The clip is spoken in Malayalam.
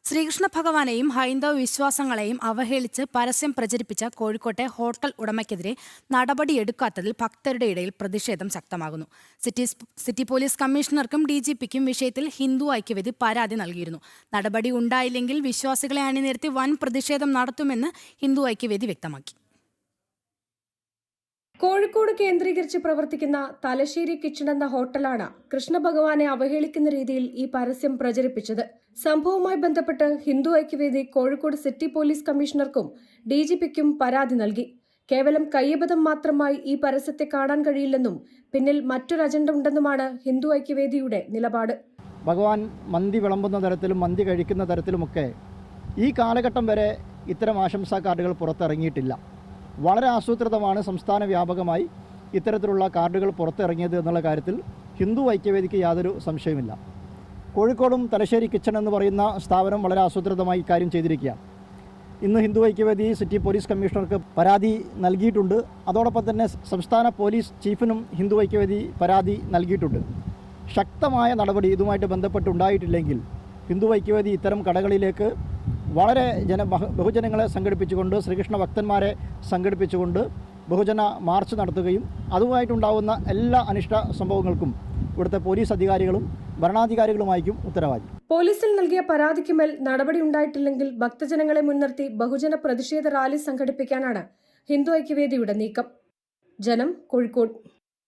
ശ്രീകൃഷ്ണ ഭഗവാനെയും ഹൈന്ദവ വിശ്വാസങ്ങളെയും അവഹേളിച്ച് പരസ്യം പ്രചരിപ്പിച്ച കോഴിക്കോട്ടെ ഹോട്ടൽ ഉടമയ്ക്കെതിരെ നടപടിയെടുക്കാത്തതിൽ ഭക്തരുടെ ഇടയിൽ പ്രതിഷേധം ശക്തമാകുന്നു. സിറ്റി പോലീസ് കമ്മീഷണർക്കും DGPക്കും വിഷയത്തിൽ ഹിന്ദു ഐക്യവേദി പരാതി നൽകിയിരുന്നു. നടപടി ഉണ്ടായില്ലെങ്കിൽ വിശ്വാസികളെ അണിനിരത്തി വൻ പ്രതിഷേധം നടത്തുമെന്ന് ഹിന്ദു ഐക്യവേദി വ്യക്തമാക്കി. കോഴിക്കോട് കേന്ദ്രീകരിച്ച് പ്രവർത്തിക്കുന്ന തലശ്ശേരി കിച്ചൺ എന്ന ഹോട്ടലാണ് കൃഷ്ണഭഗവാനെ അവഹേളിക്കുന്ന രീതിയിൽ ഈ പരസ്യം പ്രചരിപ്പിച്ചത്. സംഭവവുമായി ബന്ധപ്പെട്ട് ഹിന്ദു ഐക്യവേദി കോഴിക്കോട് സിറ്റി പോലീസ് കമ്മീഷണർക്കും DGPക്കും പരാതി നൽകി. കേവലം കയ്യബദ്ധം മാത്രമായി ഈ പരസ്യത്തെ കാണാൻ കഴിയില്ലെന്നും പിന്നിൽ മറ്റൊരു അജണ്ട ഉണ്ടെന്നുമാണ് ഹിന്ദു ഐക്യവേദിയുടെ നിലപാട്. ഭഗവാൻ മന്തി വിളമ്പുന്ന തരത്തിലും മന്തി കഴിക്കുന്ന തരത്തിലുമൊക്കെ ഈ കാലഘട്ടം വരെ ഇത്തരം ആശംസാ കാർഡുകൾ പുറത്തിറങ്ങിയിട്ടില്ല. വളരെ ആസൂത്രിതമാണ് സംസ്ഥാന വ്യാപകമായി ഇത്തരത്തിലുള്ള കാർഡുകൾ പുറത്തിറങ്ങിയത് എന്നുള്ള കാര്യത്തിൽ ഹിന്ദു ഐക്യവേദിക്ക് യാതൊരു സംശയമില്ല. കോഴിക്കോടും തലശ്ശേരി കിച്ചൺ എന്ന് പറയുന്ന സ്ഥാപനം വളരെ ആസൂത്രിതമായി ഇക്കാര്യം ചെയ്തിരിക്കുകയാണ്. ഇന്ന് ഹിന്ദു ഐക്യവേദി സിറ്റി പോലീസ് കമ്മീഷണർക്ക് പരാതി നൽകിയിട്ടുണ്ട്. അതോടൊപ്പം തന്നെ സംസ്ഥാന പോലീസ് ചീഫിനും ഹിന്ദു ഐക്യവേദി പരാതി നൽകിയിട്ടുണ്ട്. ശക്തമായ നടപടി ഇതുമായിട്ട് ബന്ധപ്പെട്ടുണ്ടായിട്ടില്ലെങ്കിൽ ഹിന്ദു ഐക്യവേദി ഇത്തരം കടകളിലേക്ക് വളരെ ബഹുജനങ്ങളെ സംഘടിപ്പിച്ചുകൊണ്ട് ശ്രീകൃഷ്ണ ഭക്തന്മാരെ സംഘടിപ്പിച്ചുകൊണ്ട് ബഹുജന മാർച്ച് നടത്തുകയും അതുമായിട്ടുണ്ടാകുന്ന എല്ലാ അനിഷ്ട സംഭവങ്ങൾക്കും ഇവിടുത്തെ പോലീസ് അധികാരികളും ഭരണാധികാരികളുമായിരിക്കും ഉത്തരവാദി. പോലീസിൽ നൽകിയ പരാതിക്ക് മേൽ നടപടി ഉണ്ടായിട്ടില്ലെങ്കിൽ ഭക്തജനങ്ങളെ മുൻനിർത്തി ബഹുജന പ്രതിഷേധ റാലി സംഘടിപ്പിക്കാനാണ് ഹിന്ദു ഐക്യവേദിയുടെ നീക്കം. ജനം, കോഴിക്കോട്.